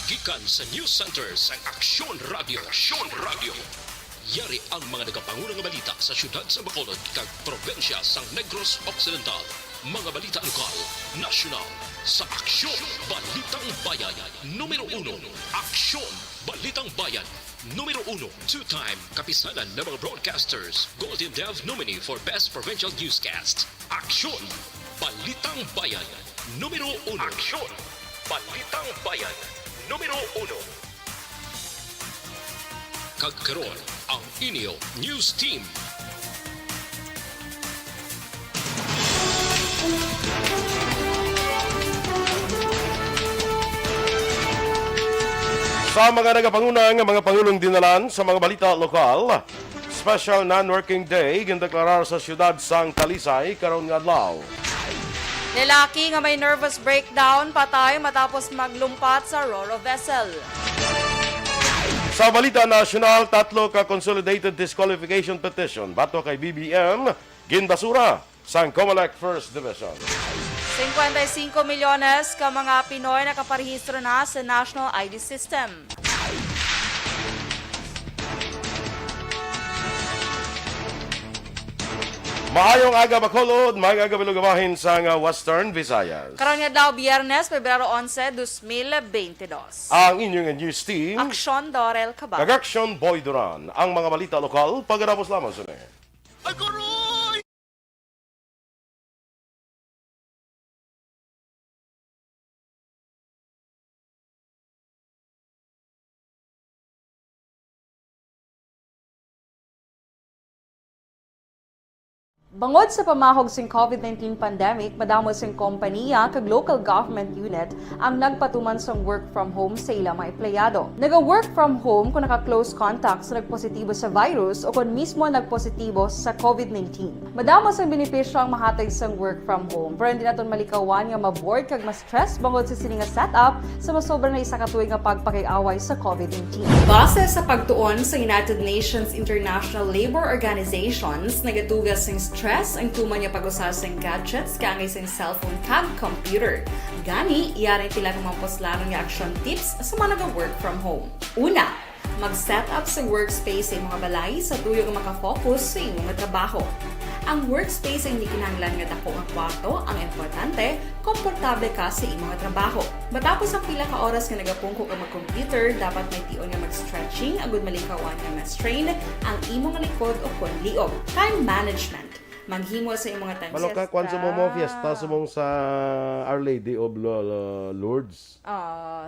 gikan sa News Center sa Aksyon Radio. Aksyon Radio. Yari ang mga nagapangulang nga balita sa syudad sa Bacolod kag probensya sa Negros Occidental. Mga balita lokal, nasyonal, sa Aksyon Balitang Bayan. Numero 1, Aksyon Balitang Bayan. Numero 1, two-time kapisanan ng mga broadcasters. Golden Dove nominee for Best Provincial Newscast. Aksyon Balitang Bayan. Numero 1. Aksyon Balitang Bayan. Numero 1. Kagkaroon ang inyo News Team. Sa mga nagapangunang mga pangulong dinalan sa mga balita lokal, special non-working day gindeklarar sa siyudad sang Talisay karon nga adlaw. Lalaki nga may nervous breakdown patay matapos maglumpat sa Roro vessel. Sa balita nasyonal, 3 ka consolidated disqualification petition bato kay BBM ginbasura sang Comelec First Division. 55 milyones ka mga Pinoy nakaparehistro na sa National ID System. Maayong aga Bacolod, maayong aga bilugabahin sa Western Visayas. Karon nga daw Biyernes, Pebrero 11, 2022. Ang inyong news team, Aksyon Dorel Cabal. Kagaksyon Boy Duran, ang mga balita lokal pagkatapos lamang sa Bangod sa pamahog sing COVID-19 pandemic, madamo sing kompanya kag local government unit ang nagpatuman sang work from home sa ilang mga empleyado. Naga-work from home kung naka-close contact sa nagpositibo sa virus o kung mismo nagpositibo sa COVID-19. Madamo sang benepisyo ang mahatag sang work from home, pero hindi naton malikawan nga ma-bored kag ma-stress bangod sa sini nga setup sa masobra na isa ka tuig nga pagpakiaway sa COVID-19. Base sa pagtuon sa United Nations International Labour Organizations, nagatugas sing stress ang tuman niya pag-usar sa gadgets kangay sa cellphone kag computer. Gani, iyari tila ng mga poslanon nga action tips sa mga nag-work from home. Una, mag-set up sa workspace sa mga balay sa tuyo nga makafocus sa imong trabaho. Ang workspace ay hindi kinahanglan nga dako nga kwarto, ang importante, komportable ka sa imong trabaho. Matapos ang pila ka oras nga nagapungko ka mag-computer, dapat may tion nga mag-stretching agud malikawan nga ma-strain ang imong likod o kon liog. Time management. Maghimo sa imong time Malo ka, kwan sa mo fiesta sa mong sa Our Lady of Lourdes.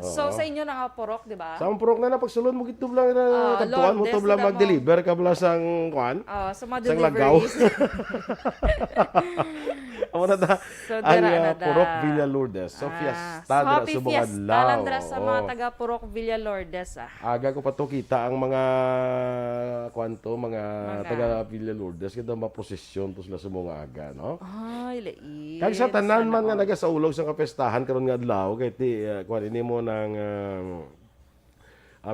So sa inyo nakapurok, di ba? Sa mong purok na pagsulod mo gitub lang na tagtuan mo Lourdes, tub lang na mo. mag-deliver ka bala sang kwan. Sa mga Sang lagaw. deliveries. Amo na da So, ang dira na da. Purok Villa Lourdes. So fiesta dira happy subong fiesta adlaw. lang dira sa mga Oo. taga Purok Villa Lourdes. Aga ko pa to kita ang mga kwanto, mga Mga- taga Villa Lourdes kita maprosesyon to sila sa mga aga, no? Ay, lait. Kag sa tanan man nga naga sa ulog sa kapestahan karon nga adlaw kay ti kuan ini mo ng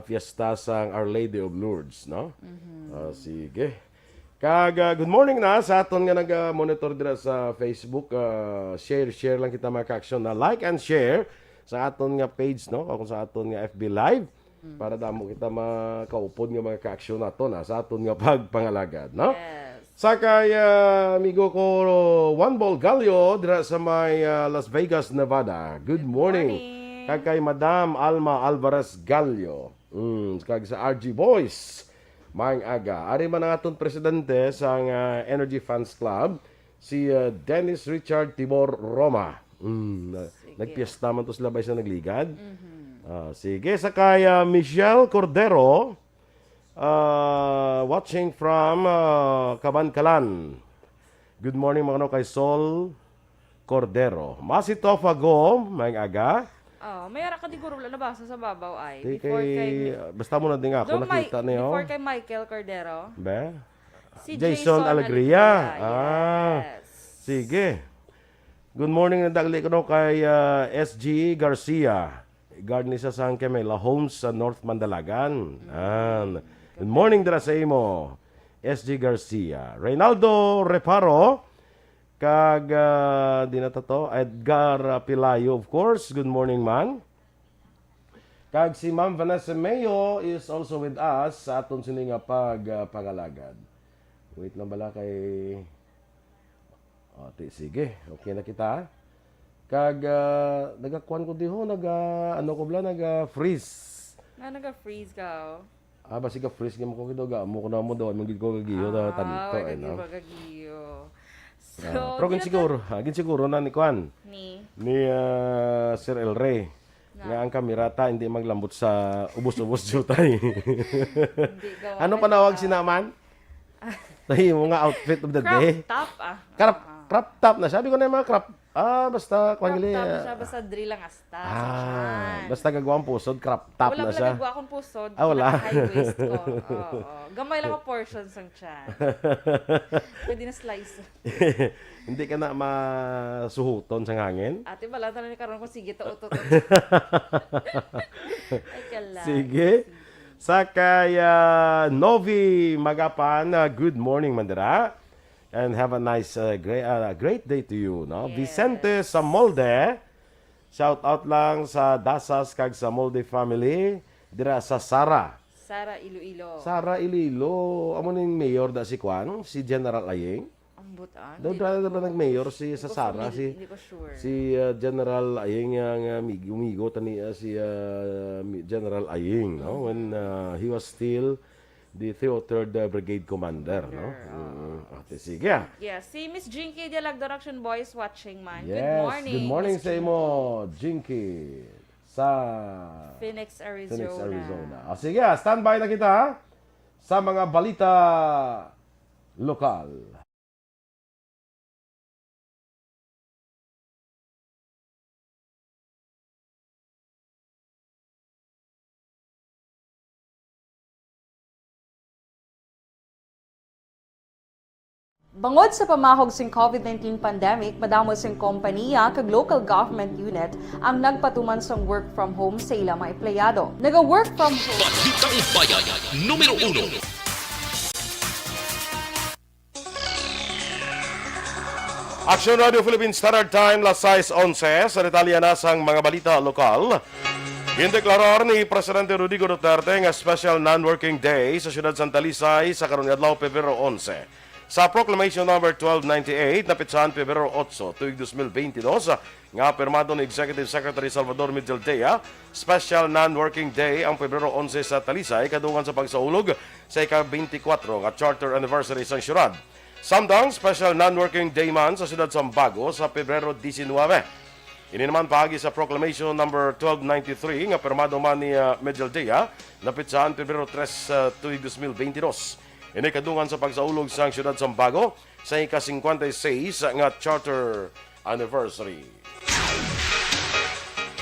fiesta sang Our Lady of Lourdes, no? Sige. Kag good morning na sa aton nga nag-monitor dira sa Facebook. Share lang kita mga ka-aksyon na like and share sa aton nga page, no? O kung sa aton nga FB Live para damo kita makaupod nga mga ka-aksyon nato na sa aton nga pagpangalagad, no? Yes. Sa kay amigo ko Juan Bolgalio dira sa may Las Vegas, Nevada. Good morning. Kag kay Madam Alma Alvarez Gallo. Kag sa RG Boys. Maayong aga. Ari man ang aton presidente sa Energy Fans Club, si Dennis Richard Tibor Roma. Nagpiesta man to sila bay sa nagligad. Sige, sa kay Michelle Cordero, watching from Kabankalan. Good morning mga kay Sol Cordero. Masi Tofago, maayong aga. May ara ka diguro wala nabasa sa babaw ay. Di Before kay, basta mo na din ako nakita niyo. Before kay Michael Cordero. Be? Si Jason Alegria. Yes. Sige. Good morning na dagli ko no kay SG Garcia. Guard ni sa San Camila Homes sa North Mandalagan. Good morning dira sa imo. SG Garcia. Reynaldo Reparo. Kag di na to Edgar Pilayo, of course. Good morning man. Kag si Ma'am Vanessa Mayo is also with us sa aton sini nga pangalagad. Wait lang bala kay sige, okay na kita. Kag nagakuan ko diho, naga-freeze. Naga-freeze ka. Basi ka freeze gyud mo ko kido ga mo ko na mo daw mong gid ko kagiyo ta tanto no. So, Pero gin siguro na ni Kwan ni Sir El Rey. Nga ang kamerata hindi maglambot sa ubos-ubos jutay. Ano panawag sinaman? Tahi mo nga outfit of the day. Crop top Crop top na. Sabi ko na yung mga crop. Basta Crop kwan top na siya, basta drill lang asta. Basta gagawang pusod, crop top na siya. Wala pala akong pusod. Wala. High waist ko. Gamay lang ang portions ang tiyan. Pwede na slice. Hindi ka na masuhuton sa hangin? Ate, bala na ni karon ko sige to utot. Ay kala. Sige. Sakay Novi Magapan, good morning Mandira. And have a nice, great day to you. No? Yes. Vicente sa Molde. Shout out lang sa Dasas kag sa Molde family. Dira sa Sara. Sara Iloilo. Sara Iloilo. Amo ning mayor da si Kwan, si General Ayeng. Ambutan. Daw ba nag-mayor si sa Sara Hindi ko sure. si General Ayeng ang umigo tani si General Ayeng, no? When he was still the 303rd Brigade Commander, no? Ate, sige. Yeah, si Miss Jinky Dialag Direction Boys watching man. Yes, Good morning. good morning Miss sa imo, Jinky. Sa Phoenix, Arizona. Arizona. Sige, standby na kita sa mga balita lokal. Bangod sa pamahog sing COVID-19 pandemic, madamo sing kompanya kag local government unit ang nagpatuman sang work from home sa ilang mga empleyado. Naga-work from home. Balitang Bayan, numero 1. Action Radio Philippine Standard Time, las 6:11. Sa detalya na sang mga balita lokal. Indeklarar ni Presidente Rodrigo Duterte nga special non-working day sa siyudad Santa Lisay sa karong adlaw Pebrero 11. Sa Proclamation number 1298 napitsahan Pebrero 8 tuig 2022 nga pirmado ni Executive Secretary Salvador Medialdea, special non-working day ang Pebrero 11 sa Talisay kadungan sa pagsaulog sa ika-24 nga charter anniversary sa siyudad. Samtang special non-working day man sa siyudad Sambago sa Pebrero 19. Ini naman paagi sa Proclamation number 1293 nga pirmado man ni Medialdea napitsahan Pebrero 3 tuig 2022. Ini kadungan sa pagsaulog sa siyudad Sambago sa ika-56 nga charter anniversary.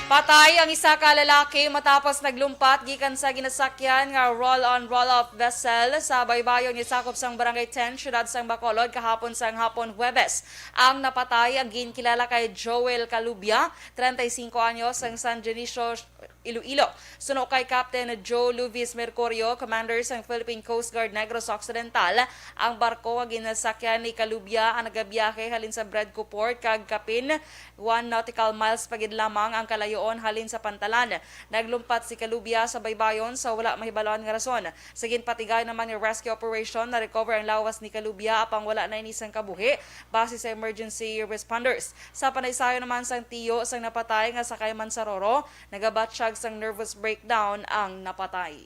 Patay ang isa ka lalaki matapos naglumpat gikan sa ginasakyan nga roll-on roll-off vessel sa baybayon ni sakop sang Barangay 10 siyudad sang Bacolod kahapon sang hapon Huwebes. Ang napatay ang ginkilala kay Joel Calubia, 35 anyos sang San Dionisio, Iloilo. Suno kay Captain Joe Luvis Mercurio, commander sang Philippine Coast Guard Negros Occidental, ang barko nga ginasakyan ni Calubia ang nagabiyahe halin sa Bredco Port kag kapin 1 nautical miles pagid lamang ang kalayoon halin sa Pantalan. Naglumpat si Calubia sa baybayon sa wala mahibalon nga rason. Sa ginpatigay naman yung rescue operation na recover ang lawas ni Calubia apang wala na inisang kabuhi base sa emergency responders. Sa panaysayo naman sang tiyo sang napatay nga sakay man sa Roro, nagabatsyag sang nervous breakdown ang napatay.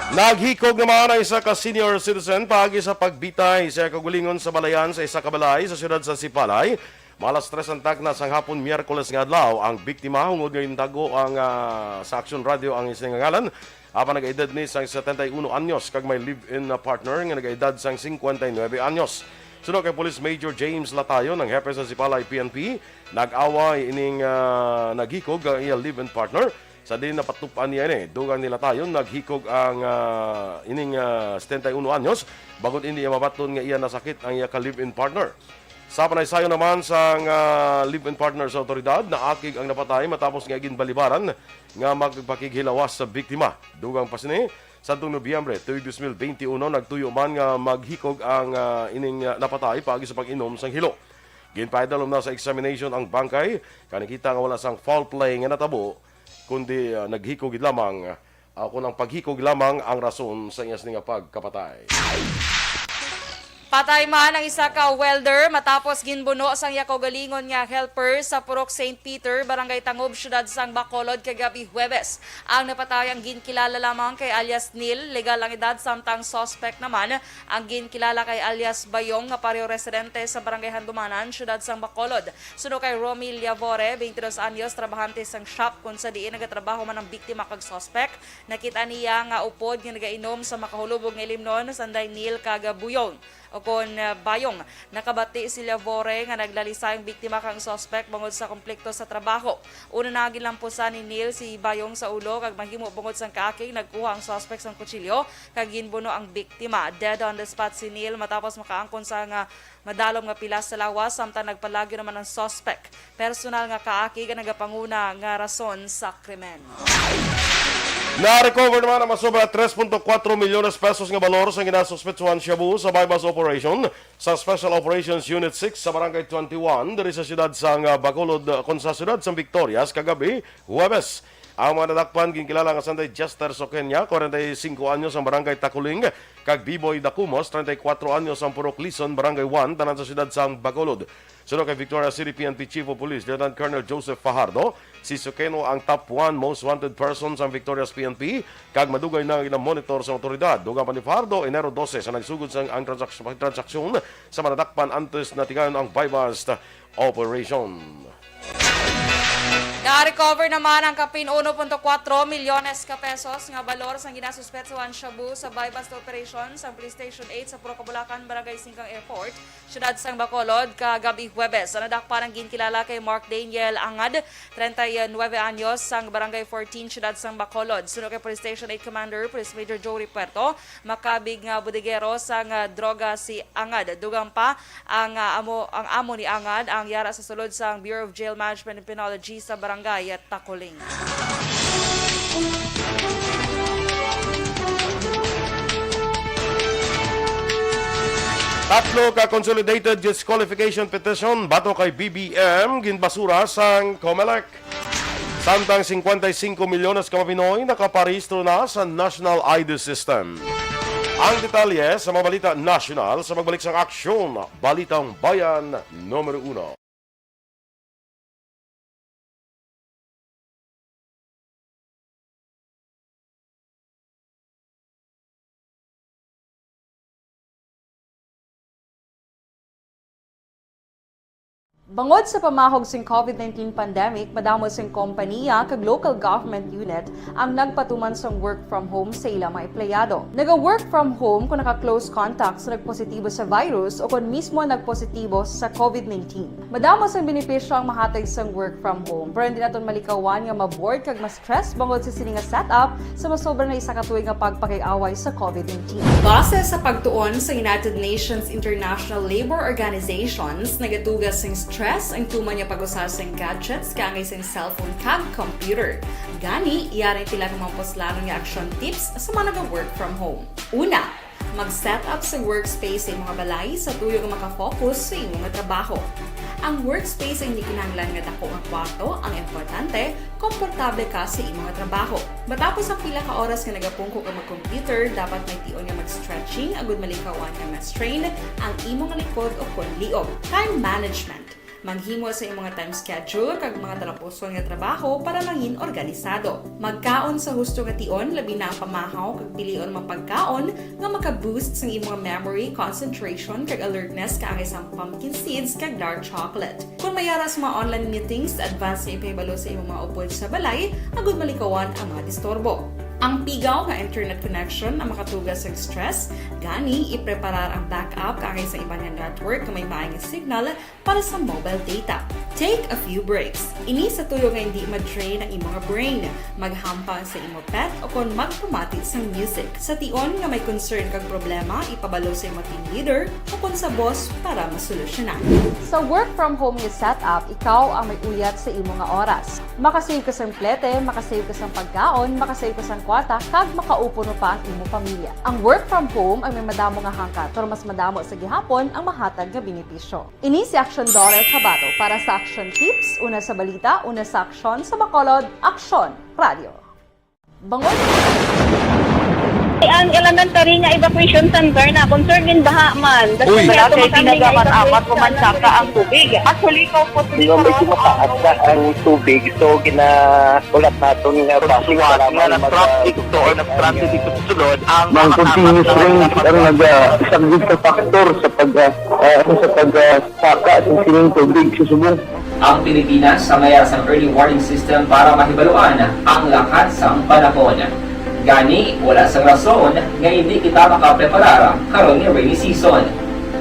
Naghikog naman ang isa ka senior citizen paagi sa pagbitay sa kagulingon sa balayan sa isa ka balay sa siyudad sa Sipalay. Malas 3 ang tag na sang hapon Miyerkules nga adlaw ang biktima hungod nga intago ang sa Action Radio ang isang ngalan. Apan nag-edad ni sang 71 anyos kag may live-in na partner nga nag-edad sang 59 anyos. Sunod kay Police Major James Latayo ng hepe sa Sipalay PNP, nag-away ining naghikog ang iya live-in partner. Sa din napatupan niya ini, dugang nila tayo, naghikog ang ining 71 anyos, bagot hindi iya mabaton nga iya nasakit ang iya ka-live-in partner. Sa panaysayo naman sa live-in partner sa otoridad, naakig ang napatay matapos nga ginbalibaran nga magpakighilawas sa biktima. Dugang pasini, sa Nobyembre, tuig 2021, nagtuyo man nga maghikog ang ining napatay paagi sa pag-inom sang hilo. Ginpaidalom na sa examination ang bangkay, kanikita nga wala sang foul play nga natabo, kundi naghikog lamang, kunang paghikog lamang ang rason sa iyas nga pagkapatay. Patay man ang isa ka welder matapos ginbuno sang yakaugalingon nga helper sa Purok St. Peter, Barangay Tangob, Syudad sang Bacolod kagabi Huwebes. Ang napatayang ginkilala lamang kay alias Neil, legal ang edad, samtang suspect naman ang ginkilala kay alias Bayong nga pareho residente sa Barangay Handumanan, Syudad sang Bacolod. Suno kay Romil Yavore, 22 anyos, trabahante sang shop kung sa diin nagatrabaho man ang biktima kag suspect. Nakita niya nga upod nga nagainom sa makahulubog nga limnon sanday Neil kagabuyong. O kon Bayong, nakabati si Lavore nga naglalisay ang biktima kang suspect bungod sa konflikto sa trabaho. Una na gilampusan ni Neil si Bayong sa ulo kag mahimo bungod sang kaaking nagkuha ang suspect sang kutsilyo kag ginbuno ang biktima. Dead on the spot si Neil matapos makaangkon sa nga madalom nga pilas sa lawas, samtang nagpalagyo naman ang suspect. Personal nga kaaki nga nagapanguna nga rason sa krimen. Na-recover naman ang masobra 3.4 milyones pesos nga balor sa ginasuspetsuhan shabu sa bypass operation sa Special Operations Unit 6 sa Barangay 21 diri sa siyudad sang Bacolod kon sa siyudad sang Victorias kagabi Huwebes. Ang mga nadakpan ginkilala nga sanday Jester Soqueña, 45 anyos ang Barangay Taculing, kag Biboy Dacumos, 34 anyos ang Purok Lison, Barangay 1 tanan sa siyudad sang Bacolod. Sunod kay Victoria City PNP Chief of Police Lieutenant Colonel Joseph Fajardo, si Soqueno ang top 1 most wanted person sa Victoria's PNP, kag madugay na monitor sa otoridad. Dugang pa ni Fajardo, Enero 12 sa nagsugod sang ang transaksyon sa manadakpan antes na tingayon ang bypass operation. Na-recover naman ang kapin 1.4 milyones ka pesos nga balor sa ginasuspetsuhan shabu sa bypass operation sa Police Station 8 sa Purok Bulacan, Barangay Singkang Airport, Syudad sang Bacolod, kagabi Huwebes. Sa nadakpan ang ginkilala kay Mark Daniel Angad, 39 anyos, sang Barangay 14, Syudad sang Bacolod. Sunod kay Police Station 8 Commander, Police Major Joey Puerto, makabig nga budegero sang droga si Angad. Dugang pa ang amo ni Angad ang yara sa sulod sang Bureau of Jail Management and Penology sa Barangay at Taculing. Tatlo ka consolidated disqualification petition bato kay BBM ginbasura sang COMELEC. Samtang 55 milyones ka Pinoy nakaparehistro na sa National ID System. Ang detalye sa mga balita national sa magbalik sang aksyon, Balitang Bayan numero 1. Bangod sa pamahog sing COVID-19 pandemic, madamo sing kompanya kag local government unit ang nagpatuman sang work from home sa ilang mga empleyado. Naga-work from home kung naka-close contacts na nagpositibo sa virus o kung mismo nagpositibo sa COVID-19. Madamo sang benepisyo ang mahatag sang work from home, pero hindi naton malikawan nga ma-bored kag ma-stress bangod sa sini nga setup sa masobra na isa ka tuig nga pagpakiaway sa COVID-19. Base sa pagtuon sa United Nations International Labor Organizations, nagatugas sing stress ang tuman niya pag-usar sa gadgets kangay sa cellphone kag computer. Gani, iyaray tila ng mga poslano nga action tips sa mga nag-work from home. Una, mag-set up sa workspace sa mga balay sa tuyo nga makafocus sa imong trabaho. Ang workspace ay hindi kinahanglan nga dako nga kwarto, ang importante, komportable ka sa imong trabaho. Matapos ang pila ka oras nga nagapungko ka mag-computer, dapat may tion nga mag-stretching agud malikawan nga ma-strain ang imong likod o konliog. Time management. Manghimo sa imong mga time schedule kag mga talapuson nga trabaho para mangin organisado. Magkaon sa husto nga tion, labi na ang pamahaw kag pilion mapagkaon nga maka-boost sa imong memory, concentration kag alertness kaangay sa pumpkin seeds kag dark chocolate. Kung mayara sa mga online meetings, advance sa ipahibalo sa imong mga upod sa balay, agud malikawan ang mga disturbo. Ang pigaw nga internet connection ang makatugas sa stress, gani ipreparar ang backup kaangay sa ibang nga network na may maayong signal para sa mobile data. Take a few breaks. Ini sa tuyo nga hindi mag-train ang imong brain, maghampang sa imong pet o kon magpamati sa music. Sa tion nga may concern kag problema, ipabalo sa imong team leader o kon sa boss para masolusyonan. Sa work from home nga setup, ikaw ang may uyat sa imong nga oras. Makasave ka sa plete, makasave ka sa pagkaon, makasave ka sa kwarta, kag makaupo no pa ang imong pamilya. Ang work from home ay may madamo nga hangkat, pero mas madamo sa gihapon ang mahatag nga benepisyo. Ini si Action Dorel Cabato para sa Action Tips, una sa balita, una sa aksyon sa Bacolod, Aksyon Radio. Bangon! Ang elementary nga evacuation center na concern din baha man. Uy, kaya pinagamat-amat pumansaka ang tubig. Actually, ko po Hindi mo medyo mataas na ang tubig. So, ulat natin nga pasiwat nga nag-traffic to or nag-traffic dito sa sulod. Ang continuous range ang nag-isang factor sa pagsaka at sining tubig sa subong. Ang Pilipinas sa mayas ang early warning system para mahibaluan ang lakas ng panahon. Gani, wala sang rason nga hindi kita makapreparar karon nga rainy season.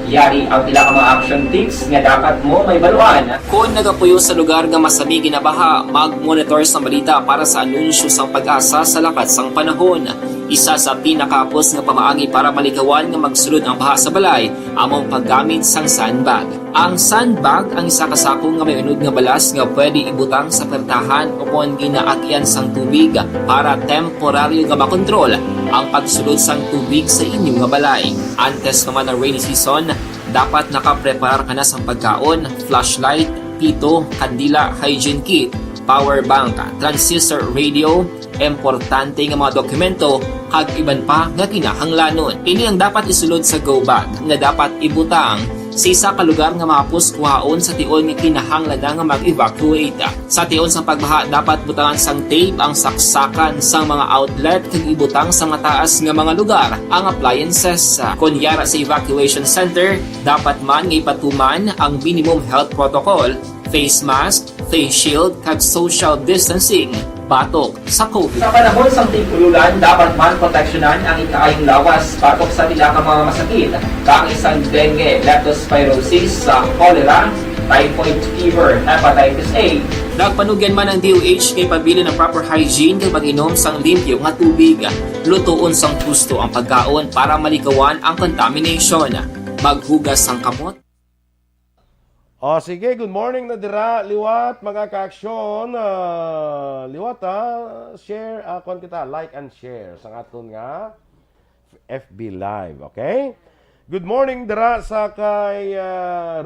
Yari ang pila ka mga action tips nga dapat mo may baluan. Kung nagapuyo sa lugar nga masabi ginabaha, mag-monitor sa balita para sa anunsyo sang pag-asa sa lakas sang panahon. Isa sa pinakapos nga pamaagi para malikawan nga magsulod ang baha sa balay, among paggamit sang sandbag. Ang sandbag ang isa kasakong nga may unod nga balas nga pwede ibutang sa pertahan o kung ginaagyan sang tubig para temporaryo nga makontrol ang pagsulod sang tubig sa inyong nga balay. Antes naman ng rainy season, dapat nakapreparar ka na sang pagkaon, flashlight, pito, kandila, hygiene kit, power bank, transistor radio, importante nga mga dokumento, kag iban pa nga kinahanglanon. Ini ang dapat isulod sa go bag nga dapat ibutang sa isa ka lugar nga mapus kuhaon sa tion nga kinahanglan nga mag-evacuate. Sa tion sang pagbaha dapat butangan sang tape ang saksakan sang mga outlet kag ibutang sa mataas nga mga lugar ang appliances. Kunyara sa evacuation center, dapat man nga ipatuman ang minimum health protocol, face mask, face shield kag social distancing batok sa COVID. Sa panahon sa tigululan, dapat man proteksyonan ang ikaayong lawas batok sa pila ka mga masakit, kang isang dengue, leptospirosis, cholera, typhoid fever, hepatitis A. Nagpanugyan man ang DOH kay pabili ng proper hygiene kay pag-inom sang limpyo nga tubig. Lutuon sang gusto ang pagkaon para malikawan ang contamination. Maghugas sang kamot. O sige, good morning na dira, liwat, mga ka-aksyon. Liwat share, kung kita, like and share sa aton nga FB Live, okay? Good morning dira sa kay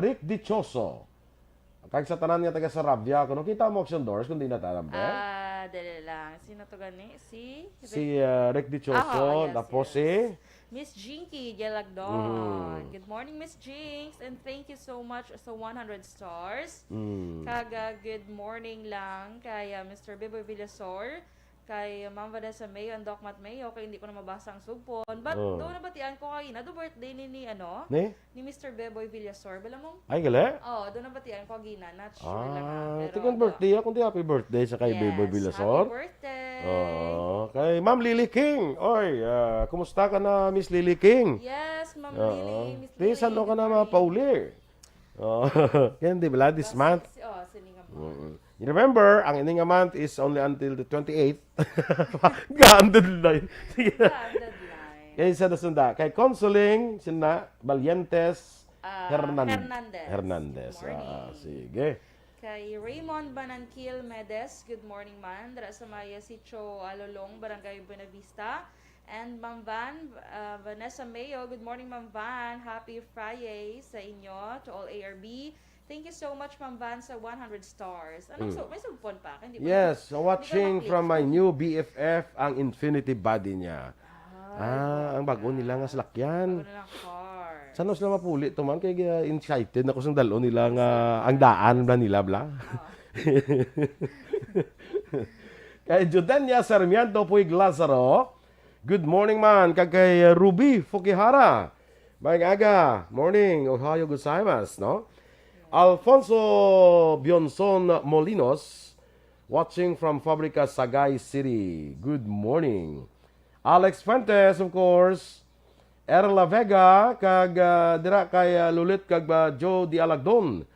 Rick Dichoso. Kag sa tanan nga taga Sarabia, kung kita mo Action Doors, kung di na tanam, Dali lang. Sino to gani? Si Rick Dichoso, yes, tapos yes. si Miss Jinky Gelagdon. Good morning, Miss Jinx. And thank you so much sa 100 stars. Kaga good morning lang kay Mr. Beboy Villasor, kay Ma'am Vanessa Mayo, and Doc Matt Mayo, kay hindi ko na mabasa ang sugpon. But doon nabatian ko kay do birthday ni ni Mr. Beboy Villasor. Bala mo? Ay, gali? Doon nabatian ko gina. Not sure lang. Tingnan birthday, kung di happy birthday sa kay Beboy Villasor. Happy birthday. Kay Ma'am Lily King. Oy, kumusta ka na, Miss Lily King? Yes, Ma'am Lily. Miss Lily. Saan ka na mga pauli? Kaya hindi ba, this month? Sininga mo. You remember, ang ining month is only until the 28th. Gandad line. Deadline. Kaya isa na sunda. Kay Consoling, sina Valientes Hernandez. Hernandez. Good morning. Sige. Kay Raymond Banankil Medes, good morning man. Dara sa Maya Sitio Alolong, Barangay Buenavista. And Ma'am Van, Vanessa Mayo, good morning Ma'am Van. Happy Friday sa inyo to all ARB. Thank you so much Ma'am Van sa 100 stars. May sugpon pa? Hindi ba? Yes, watching from my new BFF, ang Infinity Body niya. Ang bago nila nga salakyan. Bago nilang car. Saan sila mapuli to man? Kaya excited ako sa dalo nila nga ang daan na nila bla. Kay Judanya Sarmiento Puig Lazaro, good morning man. Kay Ruby Fukihara, Mayang aga, morning, ohayo gozaimasu, no? Alfonso Bionson Molinos, watching from Fabrica, Sagay City. Good morning. Alex Fuentes, of course. Erla Vega, kag dira kay Lulit kag Joe Di Alagdon.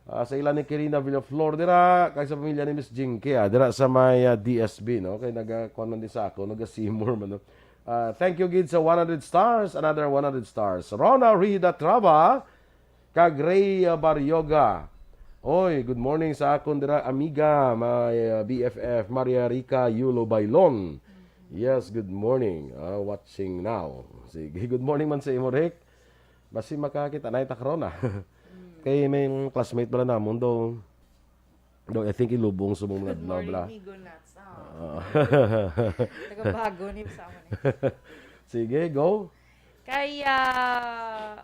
Sa ilan ni Kirina Villaflor dira kay sa pamilya ni Miss Jinky dira sa may DSB no kay nagakuan man din sa ako naga-Seymour man no. Thank you gid sa 100 stars, another 100 stars. Rona Rida Trava kag Ray Baryoga. Oy, good morning sa akon dira amiga my BFF Maria Rica Yulo Bailon. Yes, good morning. Watching now. Sige, good morning man sa imo Rick. Basi makakita na ita karon Kay may classmate pala na mundo. I think ilubong sa mga Good bla bla. morning, Migo Nuts. Nagabago ni sa amin. Sige, go. Kaya,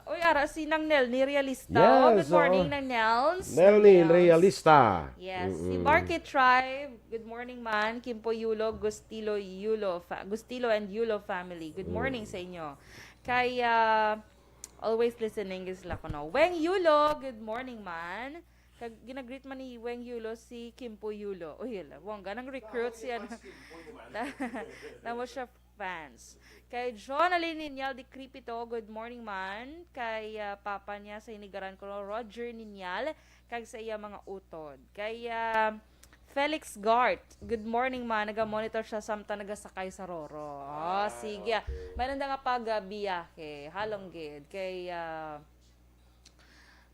uy, ara si Nang Nel ni Realista. Yes, Good morning, oo. Nang Nels. Nelly Nels. Realista. Yes, si Market Tribe. Good morning man. Kimpo Yulo, Gustilo and Yulo family. Good morning sa inyo. Kaya, always listening is la ko no. Weng Yulo, good morning man. Kag ginagreet man ni Weng Yulo si Kimpo Yulo. Uy, wong ganang recruit siya. Na mo siya fans. Kay John Alin Ninyal di Cripito, good morning man. Kay papa niya sa inigaran ko Roger Ninyal, kag sa iya mga utod. Kay Felix Gart, good morning man. Naga-monitor siya samtang nagasakay sa Roro. Sige. Mayroon nga pag-biyahe. Halong gid. Kay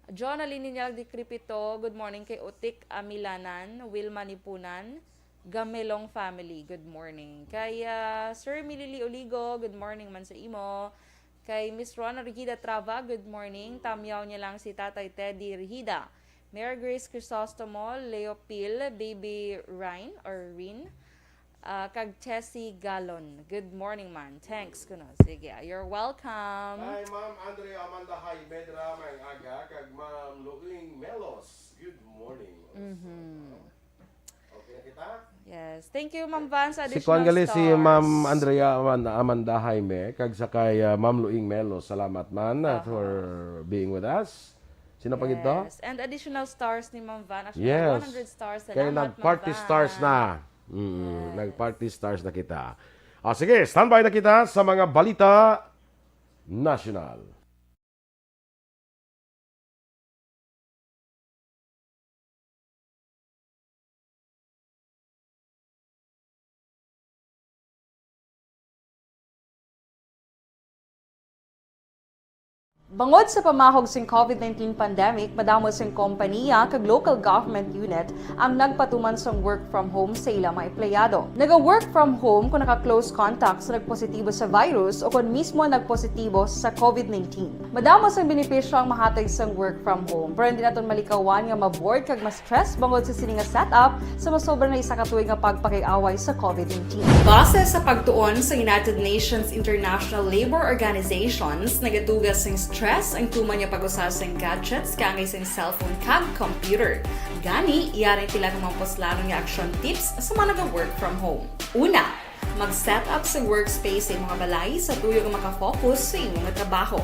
John Alininyag di Cripito, good morning. Kay Utik Amilanan, Wilma Nipunan, Gamelong family, good morning. Kay Sir Milili Oligo, good morning man sa imo. Kay Miss Rona Rigida Trava, good morning. Tamyaw niya lang si Tatay Teddy Rigida. Mary Grace Crisostomo, Leo Pil, Baby Ryan or Rin, kag Tessie Galon. Good morning man. Thanks kuno. Sige, you're welcome. Hi, Ma'am Andrea Amanda Jaime drama ang aga kag Ma'am Luing Melos. Good morning. Okay na kita? Yes. Thank you Ma'am Van sa Si additional Kuan gali stars. si Ma'am Andrea Amanda Jaime kag sakay Ma'am Luing Melos. Salamat man for being with us. Sino pa gito? Yes. And additional stars ni Ma'am Van. Actually, Yes. 100 stars. Kaya Salamat, nag-party Ma'am Van. stars na. Nag-party stars na kita. Sige, standby na kita sa mga balita national. Bangod sa pamahog sing COVID-19 pandemic, madamo sing kompanya kag local government unit ang nagpatuman sang work from home sa ilang mga empleyado. Naga-work from home kung naka-close contact sa nagpositibo sa virus o kung mismo nagpositibo sa COVID-19. Madamo sang benepisyo ang mahatag sang work from home, pero hindi naton malikawan nga ma-bored kag ma-stress bangod sa sini nga setup sa masobra na isa ka tuig nga pagpakiaway sa COVID-19. Base sa pagtuon sa United Nations International Labour Organizations, nagatugas sing stress ang tuman niya pag-usas ng gadgets kangay sa cellphone kag computer. Gani, iyaring pila ng mga poslarong nga action tips sa mga nag-work from home. Una, mag-set up sa workspace sa mga balay sa tuyo nga makafocus sa imong trabaho.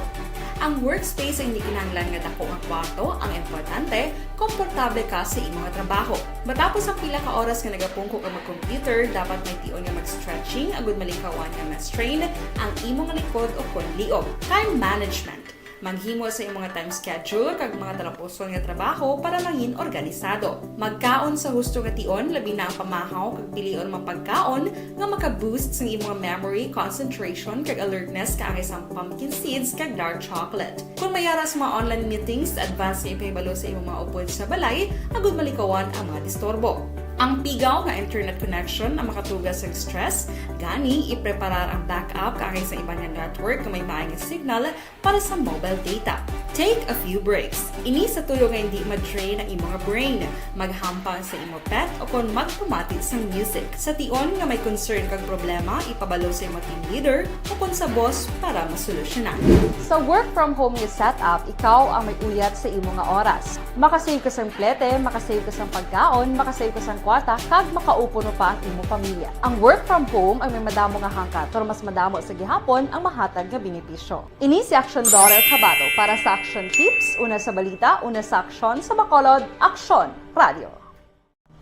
Ang workspace ay hindi kinahanglan nga dako nga kwarto, ang importante, komportable ka sa imong trabaho. Matapos ang pila ka oras nga nagapungko ka mag-computer, dapat may tion nga mag-stretching agud malikawan nga ma-strain ang imong likod o konliog. Time management. Maghimo sa imong time schedule kag mga talapuson nga trabaho para mangin organisado. Magkaon sa husto nga tion labi na ang pamahaw kag pilion mapagkaon nga maka-boost sa imong memory, concentration kag alertness kaangay sa pumpkin seeds kag dark chocolate. Kung mayaras mga online meetings, advance nga ipahibalo sa imong mga upod sa balay agud malikawan ang mga disturbo. Ang pigaw nga internet connection ang makatugas sa stress, gani ipreparar ang backup kaangay sa ibang network nga may maayong signal para sa mobile data. Take a few breaks. Ini sa tuyo nga hindi ma-drain ang imong brain, maghampang sa imong pet o kung magpumati sa music. Sa tion nga may concern kag problema, ipabalo sa imong team leader o kung sa boss para masolusyonan. Sa work from home nga setup, ikaw ang may uyat sa imong nga oras. Makasave ka sa plete, makasave ka sa pagkaon, makasave ka sa kwarta, kag makaupo no pa ang imong pamilya. Ang work from home ay may madamo nga hangkat, pero mas madamo sa gihapon ang mahatag nga benepisyo. Ini si Action Daughter Cabato para sa Action Tips, una sa balita, una sa aksyon, sa Bacolod, Aksyon Radio.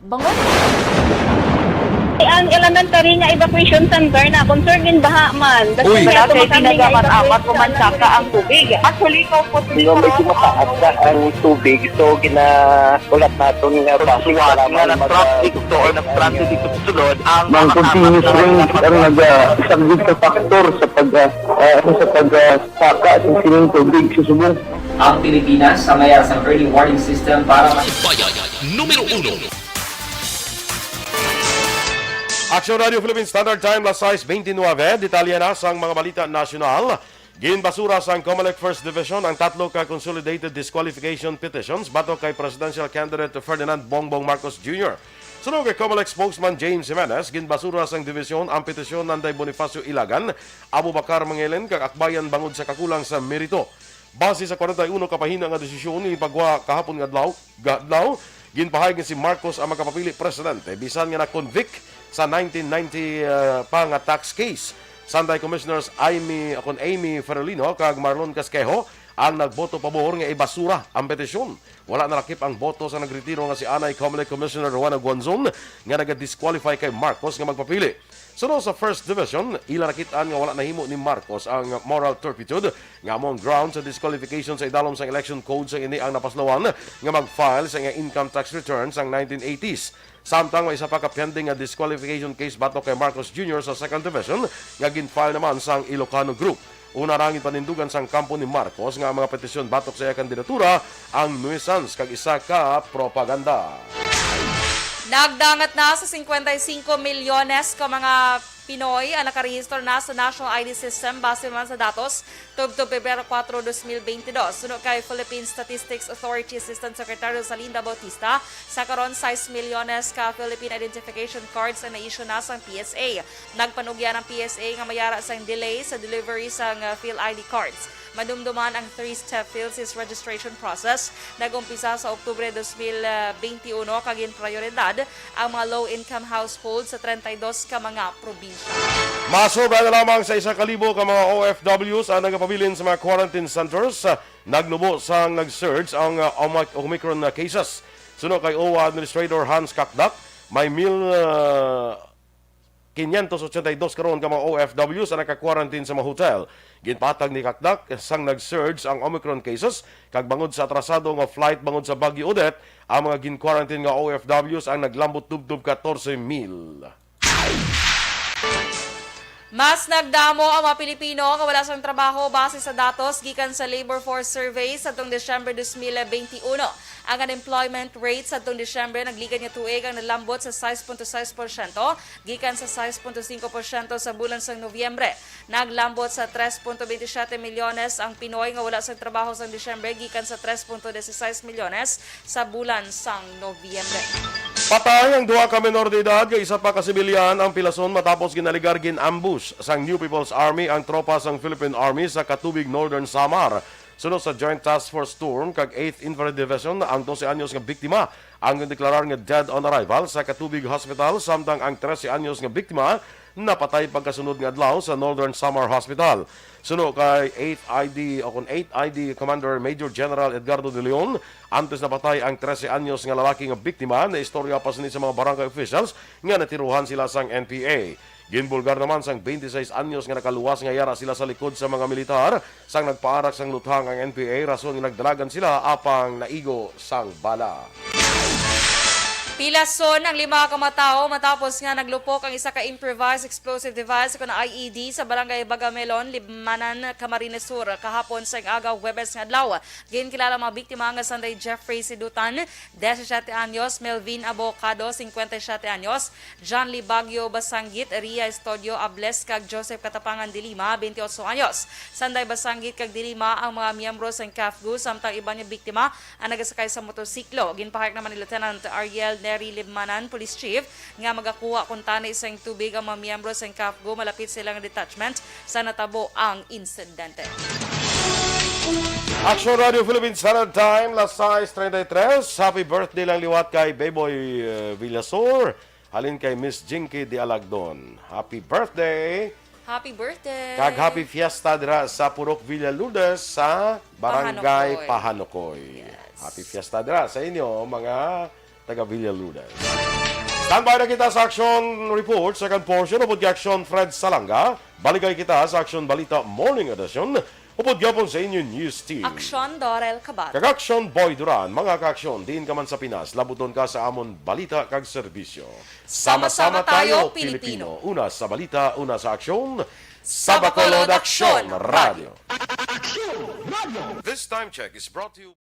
Bangod Ang elementary nga evacuation center na concern in baha man. Uy. Kaya pinagamat-amat ko man saka ang tubig. Actually, ko po Hindi ko medyo mataas na ang tubig. So, ulat natin nga pasiwala nga ng traffic to or ng traffic dito sa sunod. Ang continuous rains ang nag-isang sa factor sa pagsaka at sining tubig sa subong. Ang Pilipinas sa mayas ng early warning system para Bayan numero 1. Action Radio Philippines Standard Time, las 6:29. Detalye na sa mga balita nasyonal. Ginbasura sa COMELEC First Division ang tatlo ka consolidated disqualification petitions batok kay presidential candidate Ferdinand Bongbong Marcos Jr. Sunod kay COMELEC spokesman James Jimenez, ginbasura sang division ang petisyon nanday Bonifacio Ilagan, Abu Bakar Mangelen kag akbayan bangod sa kakulang sa merito. Base sa 41 kapahina nga desisyon ni pagwa kahapon nga adlaw, ginpahayag si Marcos ang makapapili presidente bisan nga na-convict sa 1990 pa nga tax case. Sanday Commissioners Amy Ferolino kag Marlon Casquejo ang nagboto pabor nga ibasura ang petisyon. Wala narakip ang boto sa nagretiro nga si Anay COMELEC Commissioner Juana Guanzon nga naga-disqualify kay Marcos nga magpapili. Sunod sa First Division, ila nakitaan nga wala nahimo ni Marcos ang moral turpitude nga among grounds sa disqualification sa idalom sa election code sa ini ang napaslawan nga mag-file sa nga income tax returns ang 1980s. Samtang may isa pa ka pending nga disqualification case batok kay Marcos Jr. sa Second Division nga gin-file naman sang Ilocano Group. Una rangin panindugan sang kampo ni Marcos nga ang mga petisyon batok sa iya kandidatura ang nuisance kag isa ka propaganda. Nagdangat na sa 55 milyones ka mga Pinoy ang nakarehistro na sa National ID System base man sa datos tubto Pebrero 4, 2022. Sunod kay Philippine Statistics Authority Assistant Secretary Salinda Bautista, sa karon 6 milyones ka Philippine Identification Cards ang na-issue na sa PSA. Nagpanugya ng PSA nga mayara sa delay sa delivery sa PhilID cards. Madumduman ang 3-step PhilSys registration process. Nagumpisa sa Oktubre 2021 kagin prioridad ang mga low-income households sa 32 ka mga probinsya. Masobra na lamang sa 1,000 ka mga OFWs ang nagapabilin sa mga quarantine centers. Nagnubo sang nag-surge ang Omicron cases. Sunod kay OWA Administrator Hans Kakdak, may 582 karon ka mga OFWs ang naka-quarantine sa mga hotel. Ginpatag ni Kakdak sang nag-surge ang Omicron cases kag bangod sa atrasado nga flight bangod sa Baguio Odette, ang mga gin-quarantine nga OFWs ang naglambot tubtub 14,000. Mas nagdamo ang mga Pilipino nga wala sang trabaho base sa datos gikan sa Labor Force Survey sa tuong Disyembre 2021. Ang unemployment rate sa tuong Disyembre nagligan nga tuig ang nalambot sa 6.6% gikan sa 6.5% sa bulan sang Nobyembre. Naglambot sa 3.27 milyones ang Pinoy nga wala sang trabaho sa Disyembre gikan sa 3.16 milyones sa bulan sang Nobyembre. Patay ang duha ka menor de edad kay isa pa ka sibilyan ang pilason matapos ginaligar gin-ambush sang New People's Army ang tropa sang Philippine Army sa Katubig Northern Samar. Sunod sa Joint Task Force Storm kag 8th Infantry Division ang 12 anyos nga biktima ang deklarar nga dead on arrival sa Katubig Hospital samtang ang 13 anyos nga biktima napatay pagkasunod nga adlaw sa Northern Samar Hospital. Sunod kay 8th ID Commander Major General Edgardo de Leon, antes napatay ang 13 anyos nga lalaki nga biktima na istorya pa sa mga barangay officials nga natiruhan sila sang NPA. Ginbulgar naman sang 26 anyos nga nakaluwas nga yara sila sa likod sa mga militar sang nagpaarak sang luthang ang NPA rason nga nagdalagan sila apang naigo sang bala. Pilason ang 5 ka matao matapos nga naglupok ang isa ka improvised explosive device na IED sa barangay Bagamelon, Libmanan, Camarines Sur kahapon sa agaw Huwebes nga adlaw. Ginkilala mga biktima nga sanday Jeffrey Sidutan, 17 anyos, Melvin Abocado, 57 anyos, John Lee Bagyo Basanggit, Ria Estudio Ables kag Joseph Katapangan Dilima, 28 anyos. Sanday Basanggit kag Dilima ang mga miyembro sa CAFGU samtang iba niya biktima ang nagasakay sa motorsiklo. Ginpahayag naman ni Lieutenant Ariel Neri Libmanan, Police Chief, nga magakuha kung tanay sa tubig ang mga miyembro sa CAFGU malapit silang detachment sa natabo ang insidente. Action Radio Philippines Standard Time, las 6:33. Happy birthday lang liwat kay Beboy Villasor. Halin kay Miss Jinky de Alagdon. Happy birthday! Happy birthday! Kag happy fiesta dira sa Purok Villa Lourdes sa Barangay Pahanokoy. Yes. Happy fiesta dira sa inyo mga taga Villa Lourdes. Standby na kita sa Action Report, second portion, upod Action Fred Salanga. Baligay kita sa Action Balita Morning Edition, upod gyapon sa inyo news team. Aksyon Dorel Kabat. Kag-aksyon Boy Duran, mga ka-aksyon, diin ka man sa Pinas, labuton ka sa amon balita kag serbisyo. Sama-sama tayo, Pilipino. Una sa balita, una sa aksyon, sa Bacolod Aksyon Radio. This time check is brought to you